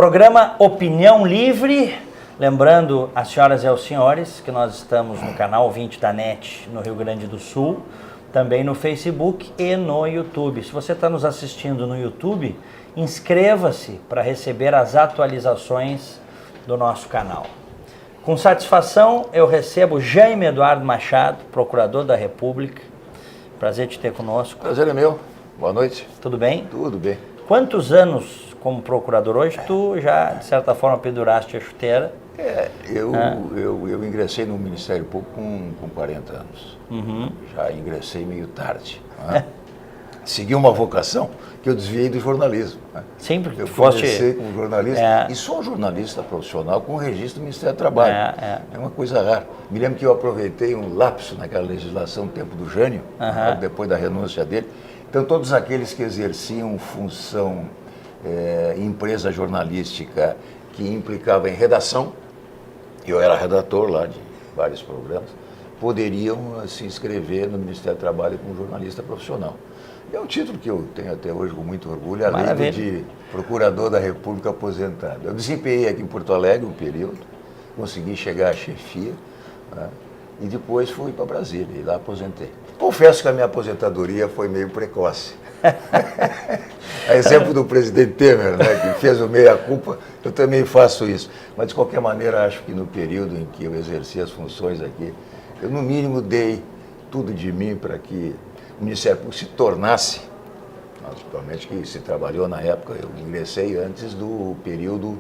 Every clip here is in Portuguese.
Programa Opinião Livre. Lembrando às senhoras e aos senhores que nós estamos no canal 20 da NET no Rio Grande do Sul, também no Facebook e no YouTube. Se você está nos assistindo no YouTube, inscreva-se para receber as atualizações do nosso canal. Com satisfação, eu recebo Jaime Eduardo Machado, Procurador da República. Prazer te ter conosco. Prazer é meu. Boa noite. Tudo bem? Tudo bem. Quantos anos como procurador hoje? Tu já, de certa forma, penduraste a chuteira. Eu ingressei no Ministério Público com 40 anos. Já ingressei meio tarde. Né? Segui uma vocação que eu desviei do jornalismo. Né? Sim, porque eu tu foste... comecei como jornalista e sou jornalista profissional com registro do Ministério do Trabalho. É uma coisa rara. Me lembro que eu aproveitei um lapso naquela legislação no tempo do Jânio, depois da renúncia dele. Então, todos aqueles que exerciam função em empresa jornalística que implicava em redação, eu era redator lá de vários programas, poderiam se inscrever no Ministério do Trabalho como jornalista profissional. É um título que eu tenho até hoje com muito orgulho, além de Procurador da República aposentado. Eu desempenhei aqui em Porto Alegre um período, consegui chegar à chefia, né, e depois fui para Brasília e lá aposentei. Confesso que a minha aposentadoria foi meio precoce. A exemplo do presidente Temer, né, que fez o meia-culpa, eu também faço isso. Mas, de qualquer maneira, acho que no período em que eu exerci as funções aqui, eu, no mínimo, dei tudo de mim para que o Ministério Público se tornasse, principalmente que se trabalhou na época, eu ingressei antes do período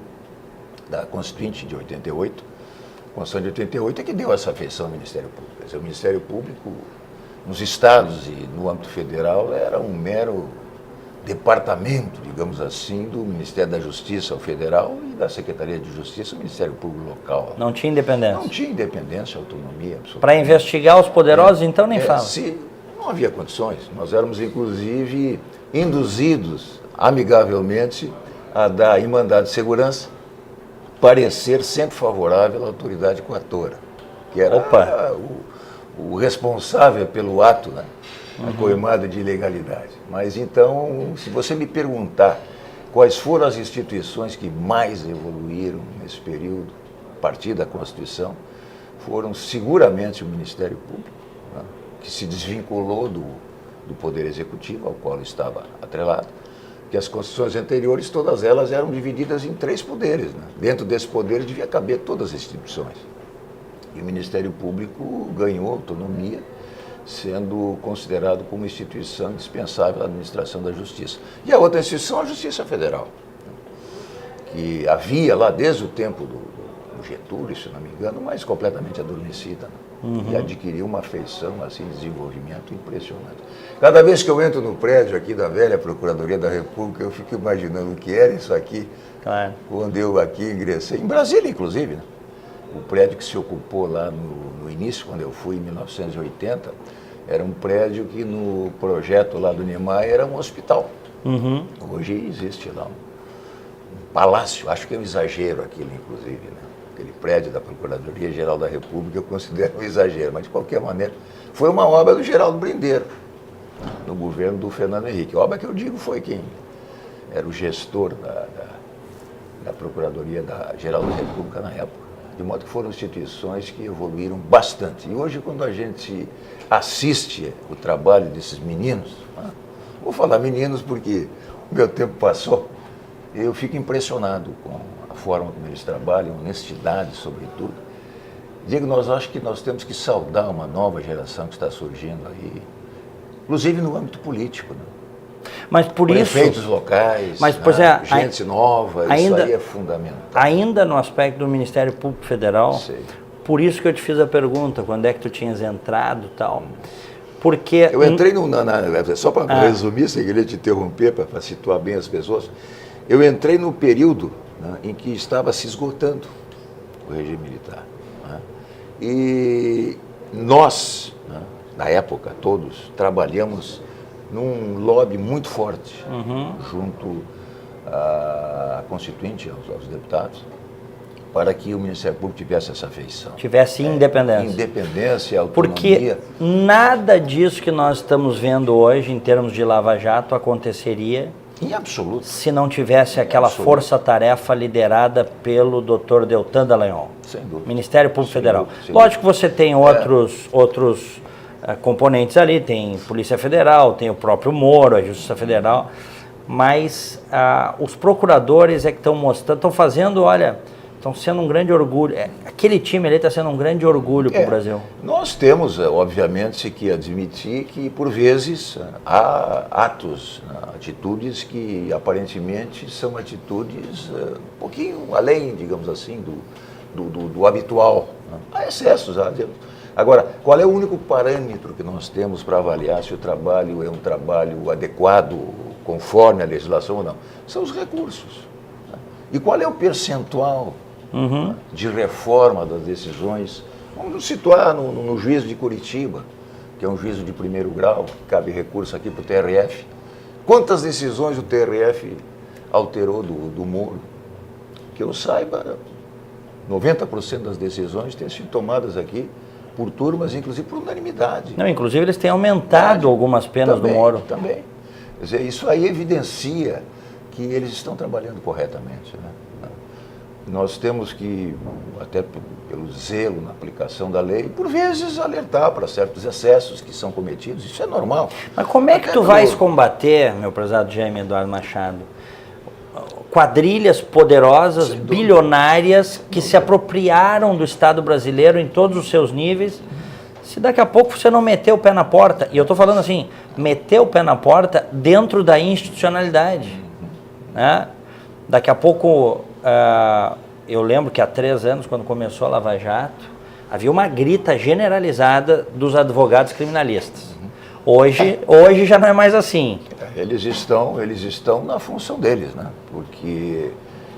da Constituinte de 88, a Constituição de 88 é que deu essa feição ao Ministério Público. Quer dizer, o Ministério Público, nos estados e no âmbito federal, era um mero departamento, digamos assim, do Ministério da Justiça, o federal, e da Secretaria de Justiça, o Ministério Público local. Não tinha independência? Não tinha independência, autonomia. Para investigar os poderosos, então, nem fala. Não havia condições. Nós éramos, inclusive, induzidos amigavelmente a dar, em mandado de segurança, parecer sempre favorável à autoridade coatora, que era o responsável pelo ato, né, coimado de ilegalidade. Mas então, se você me perguntar quais foram as instituições que mais evoluíram nesse período, a partir da Constituição, foram seguramente o Ministério Público, né, que se desvinculou do Poder Executivo, ao qual estava atrelado, que as constituições anteriores, todas elas eram divididas em 3 poderes. Né? Dentro desse poder devia caber todas as instituições. E o Ministério Público ganhou autonomia, sendo considerado como instituição indispensável à administração da Justiça. E a outra instituição, a Justiça Federal, que havia lá desde o tempo do Getúlio, se não me engano, mas completamente adormecida, né? E adquiriu uma feição, assim, de desenvolvimento impressionante. Cada vez que eu entro no prédio aqui da velha Procuradoria da República, eu fico imaginando o que era isso aqui, quando eu aqui ingressei, em Brasília, inclusive, né? O prédio que se ocupou lá no início, quando eu fui, em 1980, era um prédio que no projeto lá do Niemeyer era um hospital. Hoje existe lá um palácio, acho que é um exagero aquilo, inclusive, né? Aquele prédio da Procuradoria-Geral da República eu considero um exagero, mas de qualquer maneira foi uma obra do Geraldo Brindeiro, no governo do Fernando Henrique. A obra que eu digo foi quem era o gestor da Procuradoria-Geral da República na época. De modo que foram instituições que evoluíram bastante. E hoje, quando a gente assiste o trabalho desses meninos, vou falar meninos porque o meu tempo passou, eu fico impressionado com a forma como eles trabalham, honestidade, sobretudo. Digo, acho que nós temos que saudar uma nova geração que está surgindo aí, inclusive no âmbito político, né? Mas por prefeitos locais, mas, gente nova, isso aí é fundamental. Ainda no aspecto do Ministério Público Federal, por isso que eu te fiz a pergunta, quando é que tu tinhas entrado e tal. Porque... Eu entrei só para resumir, sem querer te interromper, para situar bem as pessoas, eu entrei no período, né, em que estava se esgotando o regime militar. Né, e nós, né, na época, todos, trabalhamos num lobby muito forte, junto à Constituinte, aos deputados, para que o Ministério Público tivesse essa feição. Tivesse independência. Independência, autonomia. Porque nada disso que nós estamos vendo hoje, em termos de Lava Jato, aconteceria Em absoluto. Se não tivesse aquela força-tarefa liderada pelo Dr. Deltan Dallagnol. Sem dúvida. Ministério Público Federal. Dúvida, Lógico que você tem outros componentes ali, tem Polícia Federal, tem o próprio Moro, a Justiça Federal, mas os procuradores é que estão mostrando, estão fazendo, olha, estão sendo um grande orgulho. Aquele time ali está sendo um grande orgulho para o Brasil. Nós temos, obviamente, que admitir que, por vezes, há atos, atitudes que aparentemente são atitudes um pouquinho além, digamos assim, do habitual. Há excessos, Agora, qual é o único parâmetro que nós temos para avaliar se o trabalho é um trabalho adequado, conforme a legislação ou não? São os recursos. E qual é o percentual de reforma das decisões? Vamos nos situar no juízo de Curitiba, que é um juízo de primeiro grau, que cabe recurso aqui para o TRF. Quantas decisões o TRF alterou do Moro? Que eu saiba, 90% das decisões têm sido tomadas aqui por turmas, inclusive por unanimidade. Não, inclusive eles têm aumentado algumas penas também, do Moro. Também. Quer dizer, isso aí evidencia que eles estão trabalhando corretamente, né? Nós temos que, até pelo zelo na aplicação da lei, por vezes alertar para certos excessos que são cometidos, isso é normal. Mas como é que tu vais combater, meu prezado Jaime Eduardo Machado, quadrilhas poderosas, bilionárias, que se apropriaram do Estado brasileiro em todos os seus níveis, se daqui a pouco você não meter o pé na porta, e eu estou falando assim, meter o pé na porta dentro da institucionalidade, né? Daqui a pouco, eu lembro que há 3 anos, quando começou a Lava Jato, havia uma grita generalizada dos advogados criminalistas. Hoje já não é mais assim. Eles estão na função deles, né? Porque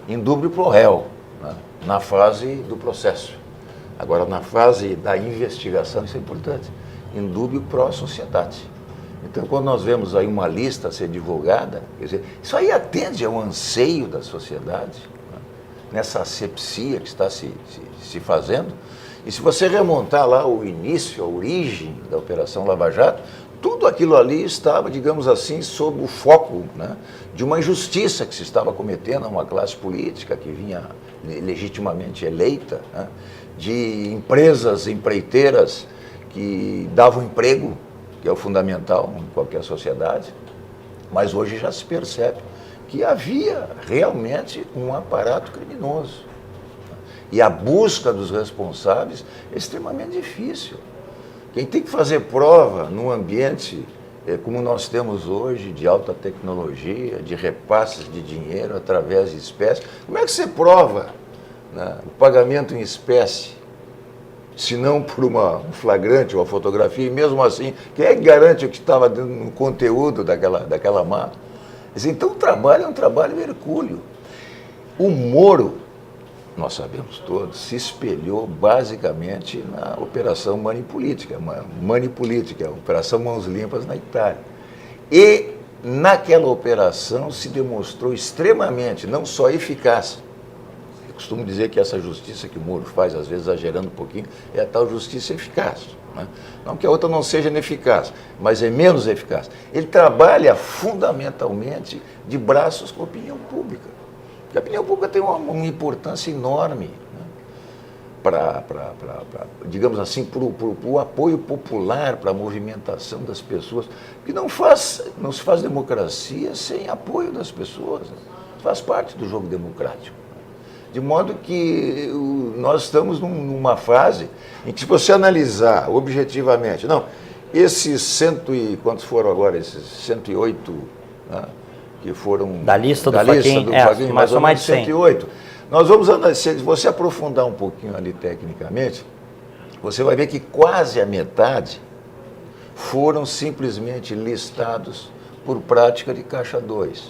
indúbio pro réu, né? Na fase do processo. Agora, na fase da investigação, isso é importante, indúbio pro sociedade. Então, quando nós vemos aí uma lista a ser divulgada, quer dizer, isso aí atende ao anseio da sociedade, né? Nessa asepsia que está se fazendo. E se você remontar lá o início, a origem da Operação Lava Jato, tudo aquilo ali estava, digamos assim, sob o foco, né, de uma injustiça que se estava cometendo a uma classe política que vinha legitimamente eleita, né, de empresas, empreiteiras que davam emprego, que é o fundamental em qualquer sociedade, mas hoje já se percebe que havia realmente um aparato criminoso. E a busca dos responsáveis é extremamente difícil. Quem tem que fazer prova num ambiente como nós temos hoje, de alta tecnologia, de repasses de dinheiro através de espécie, como é que você prova, né, o pagamento em espécie, se não por um flagrante, uma fotografia, e mesmo assim, quem é que garante o que estava no conteúdo daquela mala? Então o trabalho é um trabalho hercúleo. O Moro, nós sabemos todos, se espelhou basicamente na Operação Manipolítica, a Operação Mãos Limpas na Itália. E naquela operação se demonstrou extremamente, não só eficaz. Eu costumo dizer que essa justiça que o Moro faz, às vezes exagerando um pouquinho, é a tal justiça eficaz, né? Não que a outra não seja ineficaz, mas é menos eficaz. Ele trabalha fundamentalmente de braços com a opinião pública. A opinião pública tem uma importância enorme, né, digamos assim, para o apoio popular, para a movimentação das pessoas, que não se faz democracia sem apoio das pessoas, né? Faz parte do jogo democrático. De modo que nós estamos numa fase em que, se você analisar objetivamente, esses quantos foram agora? Esses 108, né, que foram da lista do Fachin, mais ou menos 108. Nós vamos analisar, se você aprofundar um pouquinho ali tecnicamente, você vai ver que quase a metade foram simplesmente listados por prática de Caixa 2.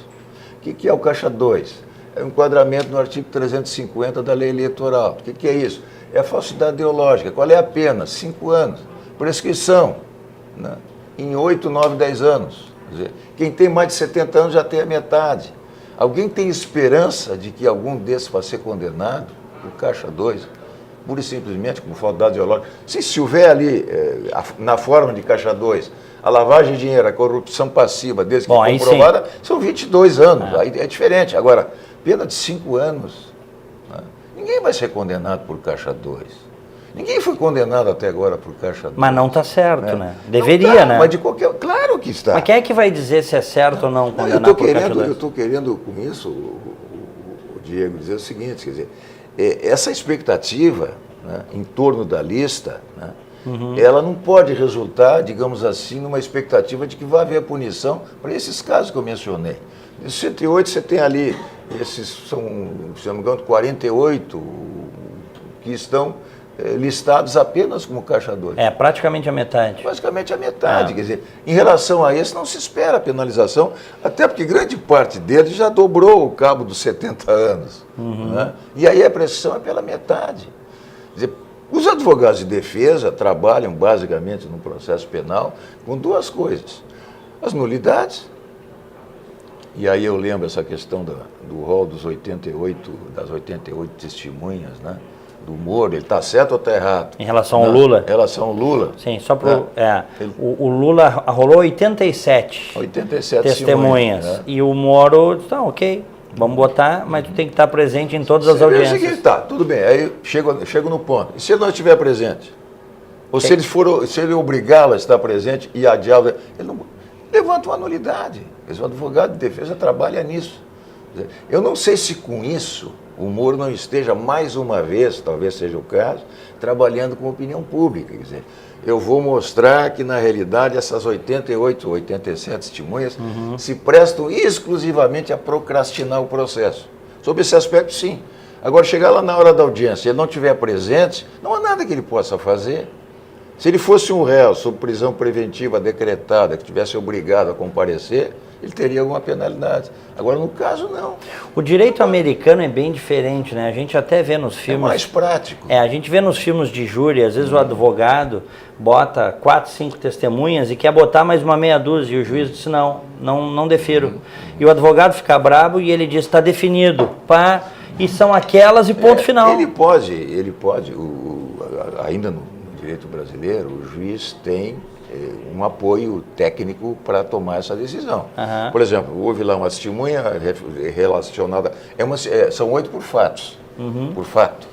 O que é o Caixa 2? É o enquadramento no artigo 350 da Lei Eleitoral. O que é isso? É a falsidade ideológica. Qual é a pena? 5 anos. Prescrição, né, em 8, 9, 10 anos. Quer dizer, quem tem mais de 70 anos já tem a metade. Alguém tem esperança de que algum desses vai ser condenado por Caixa 2, pura e simplesmente como falsidade ideológica? Se houver ali, na forma de Caixa 2, a lavagem de dinheiro, a corrupção passiva, desde que Bom, comprovada, são 22 anos. Aí é diferente. Agora, pena de 5 anos. Né? Ninguém vai ser condenado por Caixa 2. Ninguém foi condenado até agora por Caixa 2. Mas não está certo, né? Deveria, né? Mas de qualquer... Claro que está. Mas quem é que vai dizer se é certo ou não condenar por Caixa 2? Eu estou querendo, com isso, o Diego, dizer o seguinte, quer dizer, essa expectativa, né, em torno da lista, né, ela não pode resultar, digamos assim, numa expectativa de que vai haver punição para esses casos que eu mencionei. Em 68 você tem ali, esses são, se não me engano, 48 que estão listados apenas como Caixa 2. É, praticamente a metade. Praticamente a metade. Quer dizer, em relação a esse, não se espera a penalização, até porque grande parte deles já dobrou o cabo dos 70 anos. Né? E aí a prescrição é pela metade. Quer dizer, os advogados de defesa trabalham basicamente no processo penal com duas coisas. As nulidades, e aí eu lembro essa questão do rol das 88 testemunhas, né? Do Moro, ele está certo ou está errado? Em relação ao Lula? Em relação ao Lula. Sim, só para o Lula rolou 87 testemunhas. Né? E o Moro, tá, ok, vamos botar, mas tu tem que estar presente em todas as audiências. Seguinte, tá, tudo bem, aí chego no ponto. E se ele não estiver presente? Ou se ele obrigá-lo a estar presente e adiá-lo, ele não levanta uma nulidade. O advogado de defesa trabalha nisso. Eu não sei se com isso o Moro não esteja mais uma vez, talvez seja o caso, trabalhando com opinião pública. Quer dizer, eu vou mostrar que, na realidade, essas 88, 87 testemunhas se prestam exclusivamente a procrastinar o processo. Sobre esse aspecto, sim. Agora, chegar lá na hora da audiência e ele não estiver presente, não há nada que ele possa fazer. Se ele fosse um réu sob prisão preventiva decretada, que tivesse obrigado a comparecer, ele teria alguma penalidade. Agora, no caso, não. O direito americano é bem diferente, né? A gente até vê nos filmes... É mais prático. A gente vê nos filmes de júri, às vezes o advogado bota 4, 5 testemunhas e quer botar mais uma meia dúzia, e o juiz disse, não defiro. E o advogado fica bravo e ele diz, está definido, pá, e são aquelas e ponto final. Ele pode, ainda no direito brasileiro, o juiz tem um apoio técnico para tomar essa decisão. Por exemplo, houve lá uma testemunha relacionada, são 8 por fatos, por fato.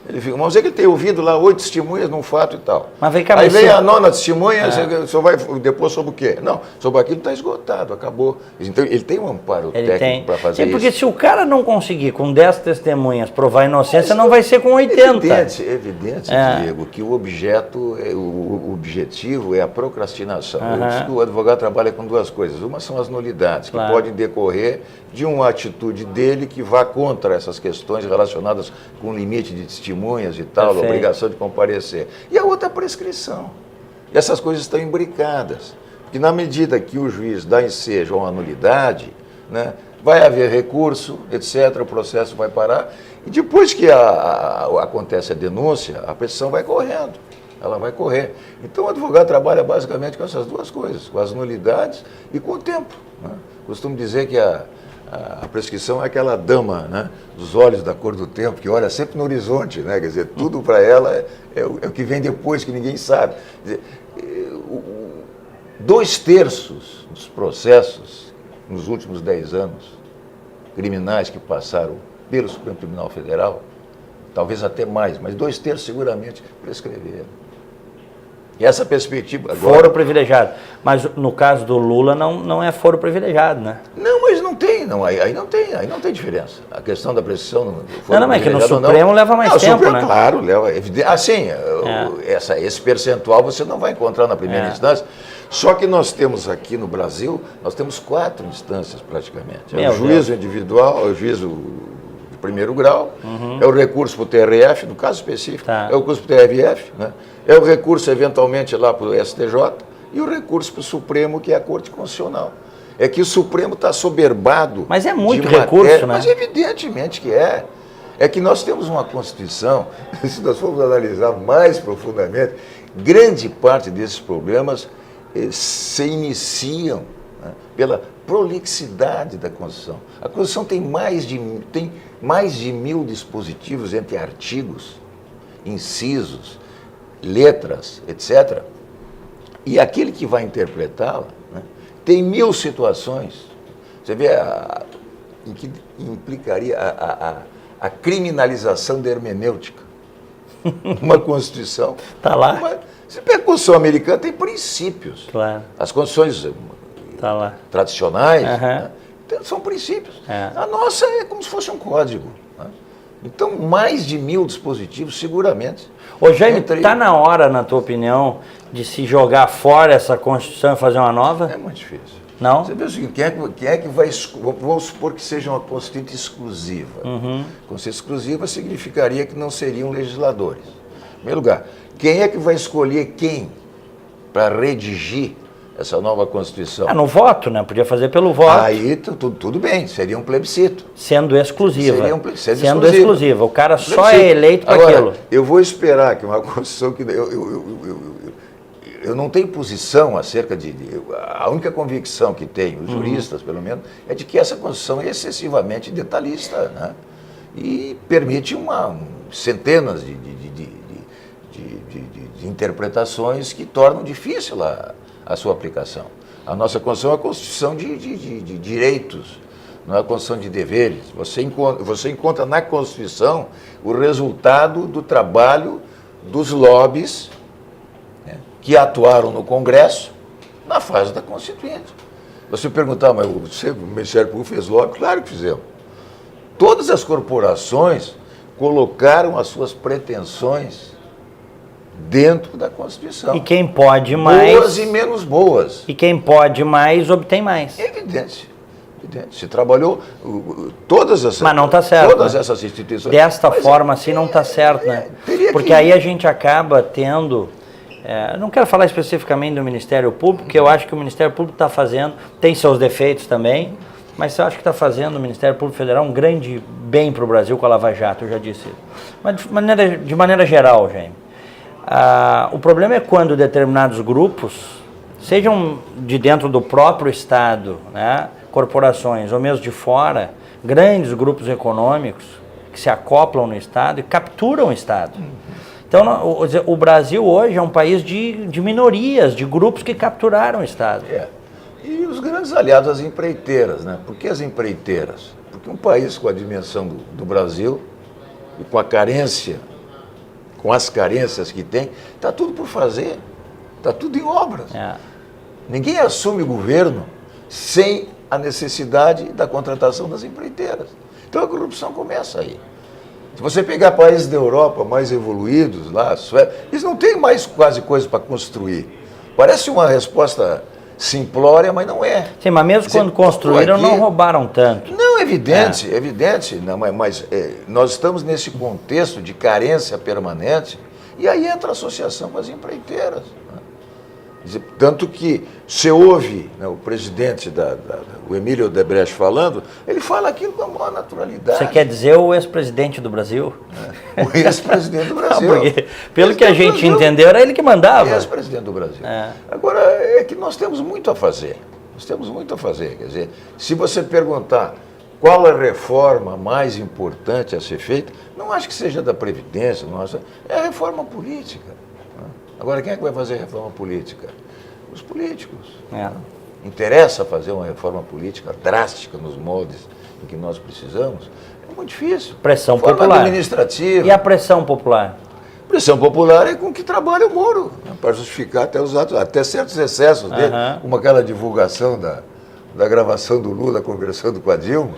Vamos dizer que ele tem ouvido lá 8 testemunhas num fato e tal. Mas vem cá, aí vem a 9ª testemunha, você vai depor sobre o quê? Não, sobre aquilo está esgotado, acabou. Então ele tem um amparo técnico para fazer isso. Porque se o cara não conseguir com 10 testemunhas provar a inocência, não vai ser com 80. É evidente, Diego, que o objetivo é a procrastinação. O advogado trabalha com duas coisas. Uma são as nulidades, que podem decorrer de uma atitude dele que vá contra essas questões relacionadas com o limite de testemunhas e tal, a obrigação de comparecer. E a outra é a prescrição. E essas coisas estão imbricadas. Porque na medida que o juiz dá ensejo a uma nulidade, né, vai haver recurso, etc., o processo vai parar, e depois que acontece a denúncia, a prescrição vai correndo. Ela vai correr. Então o advogado trabalha basicamente com essas duas coisas, com as nulidades e com o tempo. Né? Costumo dizer que a prescrição é aquela dama, né, dos olhos da cor do tempo, que olha sempre no horizonte, né? Quer dizer, tudo para ela é o que vem depois, que ninguém sabe. Quer dizer, 2/3 dos processos nos últimos 10 anos, criminais que passaram pelo Supremo Tribunal Federal, talvez até mais, mas 2/3 seguramente prescreveram. E essa perspectiva agora... Foro privilegiado. Mas no caso do Lula não é foro privilegiado, né? Não, mas não tem, aí não tem diferença. A questão da prescrição... Não, mas é que no Supremo leva mais tempo, Supremo, né? Claro, leva... Assim, esse percentual você não não vai na primeira instância. Só que nós temos aqui no Brasil, nós temos 4 instâncias praticamente. É o juízo individual, é o juízo de primeiro grau, é o recurso para o TRF, no caso específico, é o recurso para o TRF, né? É o recurso eventualmente lá para o STJ e o recurso para o Supremo, que é a Corte Constitucional. É que o Supremo está soberbado. Mas é muito recurso, né? Mas evidentemente que é. É que nós temos uma Constituição, se nós formos analisar mais profundamente, grande parte desses problemas se iniciam, né, pela prolixidade da Constituição. A Constituição tem mais de 1.000 dispositivos entre artigos, incisos, letras, etc., E aquele que vai interpretá-la, né, tem 1000 situações. Você vê em que implicaria a criminalização da hermenêutica. Uma Constituição. Está lá. Você pega a Constituição americana, tem princípios. Claro. As constituições Tá lá. tradicionais, Uhum. né, são princípios. É. A nossa é como se fosse um código. Né? Então, mais de 1000 dispositivos, seguramente. Ô Jaime, está na hora, na tua opinião, de se jogar fora essa Constituição e fazer uma nova? É muito difícil. Não? Você vê o seguinte, quem é que vai... Vamos supor que seja uma Constituinte exclusiva. Constituinte exclusiva significaria que não seriam legisladores. Em primeiro lugar, quem é que vai escolher quem para redigir essa nova Constituição? No voto, né? Podia fazer pelo voto. Aí tudo bem, seria um plebiscito. Sendo exclusiva. Seria sendo exclusiva. O cara só é eleito para Agora, aquilo. eu vou esperar que uma Constituição que... Eu não tenho posição acerca a única convicção que tenho, os juristas pelo menos, é de que essa Constituição é excessivamente detalhista, né? E permite centenas de interpretações que tornam difícil a sua aplicação. A nossa Constituição é uma Constituição de direitos, não é uma Constituição de deveres. Você encontra na Constituição o resultado do trabalho dos lobbies, né, que atuaram no Congresso na fase da Constituinte. Você perguntar, mas o Ministério Público fez lobby? Claro que fizemos. Todas as corporações colocaram as suas pretensões dentro da Constituição. E quem pode mais... Boas e menos boas. E quem pode mais, obtém mais. É evidente. Se trabalhou todas essas... Mas não está certo. Todas né? essas instituições. Desta forma assim não está certo, né? Porque aí a gente acaba tendo... não quero falar especificamente do Ministério Público, porque eu acho que o Ministério Público está fazendo, tem seus defeitos também, mas eu acho que está fazendo o Ministério Público Federal um grande bem para o Brasil com a Lava Jato, eu já disse isso. Mas de maneira geral, Jaime. O problema é quando determinados grupos, sejam de dentro do próprio Estado, né, corporações ou mesmo de fora, grandes grupos econômicos que se acoplam no Estado e capturam o Estado. Então, o Brasil hoje é um país de minorias, de grupos que capturaram o Estado. E os grandes aliados, as empreiteiras, né? Por que as empreiteiras? Porque um país com a dimensão do Brasil e com as carências que tem, está tudo por fazer, está tudo em obras. Ninguém assume o governo sem a necessidade da contratação das empreiteiras. Então a corrupção começa aí. Se você pegar países da Europa mais evoluídos, lá, eles não têm mais quase coisa para construir. Parece uma resposta simplória, mas não é. Sim, mas mesmo quando construíram, não roubaram tanto. Não, evidente. Não, mas nós estamos nesse contexto de carência permanente, e aí entra a associação com as empreiteiras. Né? Tanto que você ouve, né, o presidente, o Emílio Odebrecht falando, ele fala aquilo com a maior naturalidade. Você quer dizer o ex-presidente do Brasil? O ex-presidente do Brasil. Não, porque, pelo que a gente entendeu, era ele que mandava. Ex-presidente do Brasil. Agora, é que nós temos muito a fazer. Quer dizer, se você perguntar qual a reforma mais importante a ser feita, não acho que seja da Previdência, é a reforma política. Agora, quem é que vai fazer a reforma política? Os políticos. Interessa fazer uma reforma política drástica nos moldes em que nós precisamos? É muito difícil. Pressão Reforma popular. administrativa. E a pressão popular? Pressão popular é com que trabalha o Moro, né, para justificar até certos excessos dele, como aquela divulgação da gravação do Lula conversando com a Dilma.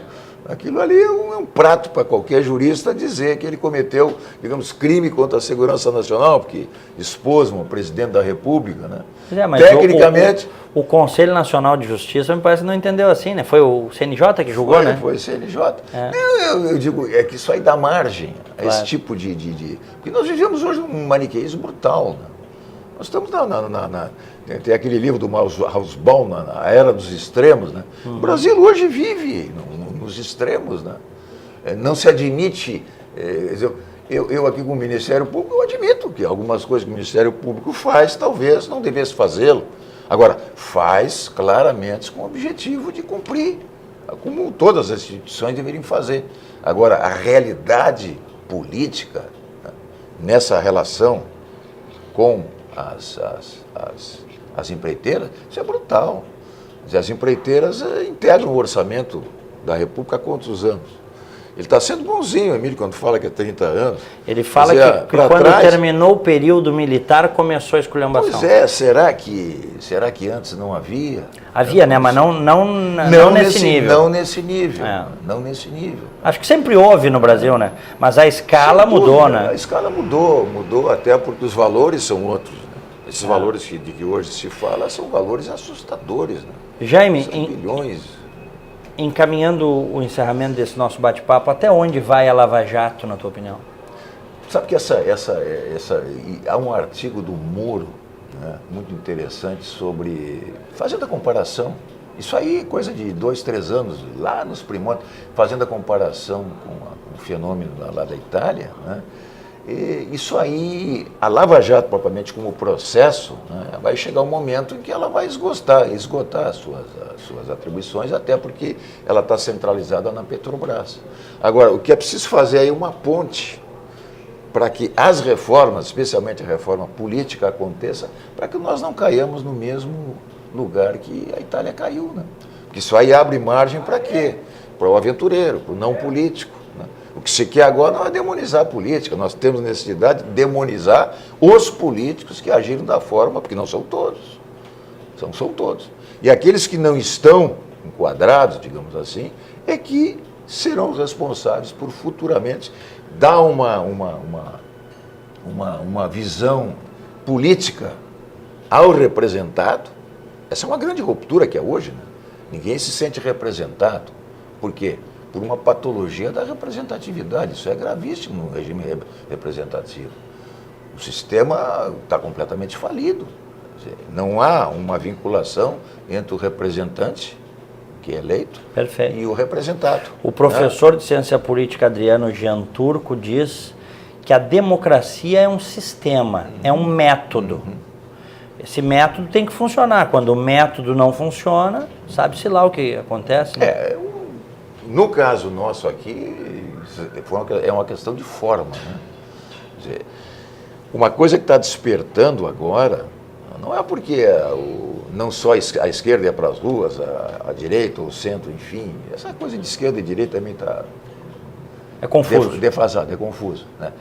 Aquilo ali é um prato para qualquer jurista dizer que ele cometeu, digamos, crime contra a segurança nacional, porque expôs um presidente da República, né? Mas tecnicamente... O Conselho Nacional de Justiça, me parece que não entendeu assim, né? Foi o CNJ que julgou, né? Foi o CNJ. Eu digo, é que isso aí dá margem a esse tipo de... Porque nós vivemos hoje um maniqueísmo brutal, né? Nós estamos tem aquele livro do Hausbaum, na Era dos Extremos, né? O Brasil hoje vive nos extremos, né? Não se admite... Eu aqui com o Ministério Público, eu admito que algumas coisas que o Ministério Público faz, talvez não devesse fazê-lo. Agora, faz claramente com o objetivo de cumprir, como todas as instituições deveriam fazer. Agora, a realidade política, né, nessa relação com as empreiteiras, isso é brutal. As empreiteiras integram o orçamento da República há quantos anos? Ele está sendo bonzinho, Emílio, quando fala que é 30 anos. Ele fala que quando terminou o período militar, começou a esculhambação. Pois é, será que antes não havia? Havia, né? Mas não nesse nível. Não nesse nível. Não nesse nível. Acho que sempre houve no Brasil, né? Mas a escala mudou, né? A escala mudou até porque os valores são outros. Né? Esses valores de que hoje se fala são valores assustadores, né? Jaime, são bilhões. Encaminhando o encerramento desse nosso bate-papo, até onde vai a Lava Jato, na tua opinião? Sabe que há um artigo do Moro, né, muito interessante sobre, fazendo a comparação, isso aí coisa de 2, 3 anos, lá nos primórdios, fazendo a comparação com o fenômeno lá da Itália, né, e isso aí, a Lava Jato propriamente como processo, né, vai chegar um momento em que ela vai esgotar as suas atribuições, até porque ela está centralizada na Petrobras. Agora, o que é preciso fazer aí é uma ponte para que as reformas, especialmente a reforma política, aconteça, para que nós não caiamos no mesmo lugar que a Itália caiu, né? Porque isso aí abre margem para quê? Para o aventureiro, para o não político. O que se quer agora não é demonizar a política, nós temos necessidade de demonizar os políticos que agiram da forma, porque não são todos, são todos. E aqueles que não estão enquadrados, digamos assim, é que serão responsáveis por futuramente dar uma visão política ao representado. Essa é uma grande ruptura que é hoje, né? Ninguém se sente representado. Por quê? Por uma patologia da representatividade. Isso é gravíssimo no regime representativo. O sistema está completamente falido. Não há uma vinculação entre o representante, que é eleito, perfeito, e o representado. O professor de ciência política Adriano Gianturco diz que a democracia é um sistema, é um método. Esse método tem que funcionar. Quando o método não funciona, sabe-se lá o que acontece, né? No caso nosso aqui, é uma questão de forma, né? Quer dizer, uma coisa que está despertando agora, não é porque não só a esquerda ia para as ruas, a direita ou o centro, enfim, essa coisa de esquerda e direita também está... É confuso. Defasado, é confuso, né?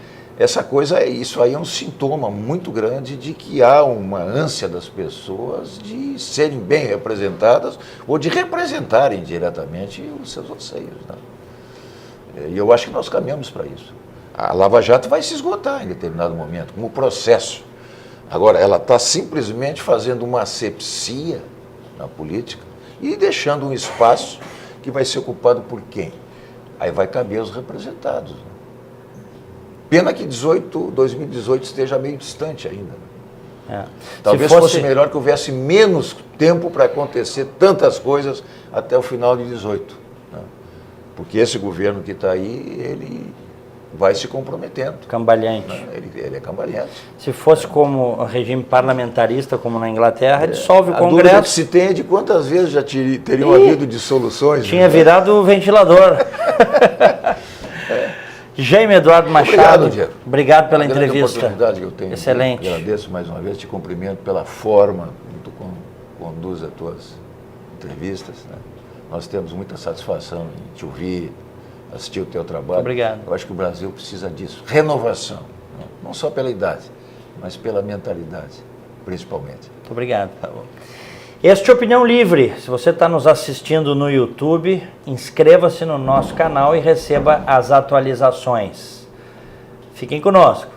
Isso aí é um sintoma muito grande de que há uma ânsia das pessoas de serem bem representadas ou de representarem diretamente os seus anseios, né? E eu acho que nós caminhamos para isso. A Lava Jato vai se esgotar em determinado momento, como processo. Agora, ela está simplesmente fazendo uma asepsia na política e deixando um espaço que vai ser ocupado por quem? Aí vai caber aos representados, né? Pena que 2018 esteja meio distante ainda. Talvez fosse melhor que houvesse menos tempo para acontecer tantas coisas até o final de 2018. Né? Porque esse governo que está aí, ele vai se comprometendo. Cambalhante. Né? Ele é cambalhante. Se fosse como regime parlamentarista, como na Inglaterra, dissolve o A Congresso. dúvida que se tem é de quantas vezes já teriam havido dissoluções. Tinha virado o ventilador. Jaime Eduardo Machado, obrigado, Diego. Obrigado pela grande entrevista. Oportunidade que eu tenho. Excelente. Agradeço mais uma vez, te cumprimento pela forma como tu conduz as tuas entrevistas, né? Nós temos muita satisfação em te ouvir, assistir o teu trabalho. Obrigado. Eu acho que o Brasil precisa disso, renovação, né? Não só pela idade, mas pela mentalidade, principalmente. Muito obrigado. Este é Opinião Livre. Se você está nos assistindo no YouTube, inscreva-se no nosso canal e receba as atualizações. Fiquem conosco.